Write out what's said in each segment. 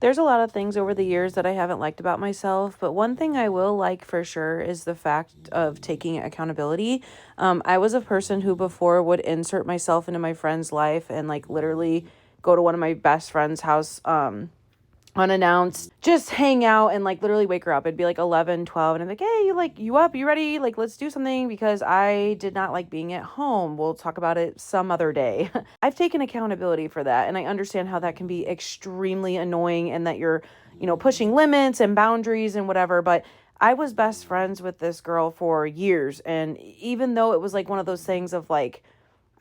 There's a lot of things over the years that I haven't liked about myself, but one thing I will like for sure is the fact of taking accountability. I was a person who before would insert myself into my friend's life and like literally go to one of my best friend's house unannounced, just hang out and like literally wake her up. It'd be like 11, 12, and I'm like, hey, you up? You ready? Like, let's do something because I did not like being at home. We'll talk about it some other day. I've taken accountability for that, and I understand how that can be extremely annoying and that you're, pushing limits and boundaries and whatever. But I was best friends with this girl for years. And even though it was like one of those things of like,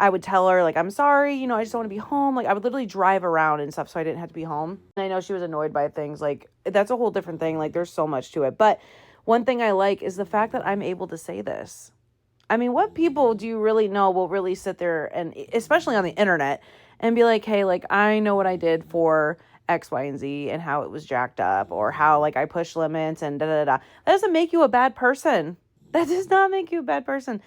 I would tell her, like, I'm sorry, I just don't want to be home. Like, I would literally drive around and stuff so I didn't have to be home. And I know she was annoyed by things. Like, that's a whole different thing. Like, there's so much to it. But one thing I like is the fact that I'm able to say this. I mean, what people do you really know will really sit there and, especially on the internet, and be like, hey, like, I know what I did for X, Y, and Z and how it was jacked up or how, like, I pushed limits and da da da. That doesn't make you a bad person. That does not make you a bad person.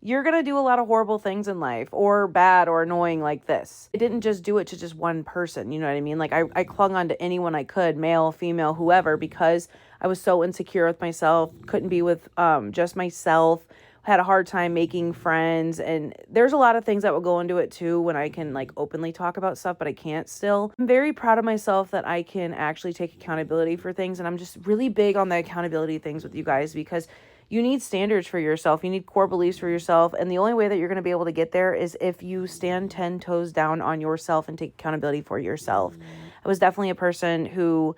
You're going to do a lot of horrible things in life or bad or annoying like this. I didn't just do it to just one person. You know what I mean? Like I clung on to anyone I could, male, female, whoever, because I was so insecure with myself, couldn't be with just myself, had a hard time making friends. And there's a lot of things that will go into it too when I can like openly talk about stuff, but I can't still. I'm very proud of myself that I can actually take accountability for things. And I'm just really big on the accountability things with you guys because you need standards for yourself. You need core beliefs for yourself. And the only way that you're going to be able to get there is if you stand 10 toes down on yourself and take accountability for yourself. I was definitely a person who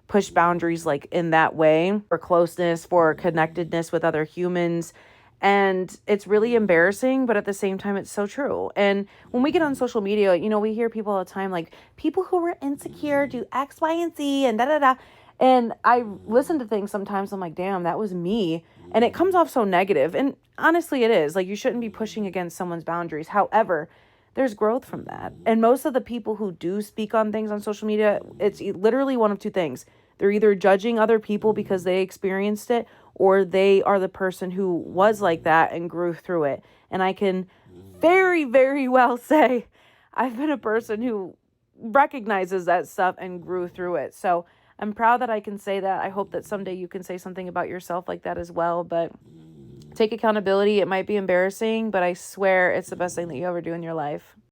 pushed boundaries like in that way for closeness, for connectedness with other humans. And it's really embarrassing, but at the same time, it's so true. And when we get on social media, we hear people all the time like people who were insecure do X, Y, and Z and da da da. And I listen to things sometimes, I'm like, damn, that was me. And it comes off so negative. And honestly, it is. Like, you shouldn't be pushing against someone's boundaries. However, there's growth from that. And most of the people who do speak on things on social media, it's literally one of two things. They're either judging other people because they experienced it, or they are the person who was like that and grew through it. And I can very, very well say I've been a person who recognizes that stuff and grew through it. So I'm proud that I can say that. I hope that someday you can say something about yourself like that as well. But take accountability. It might be embarrassing, but I swear it's the best thing that you ever do in your life.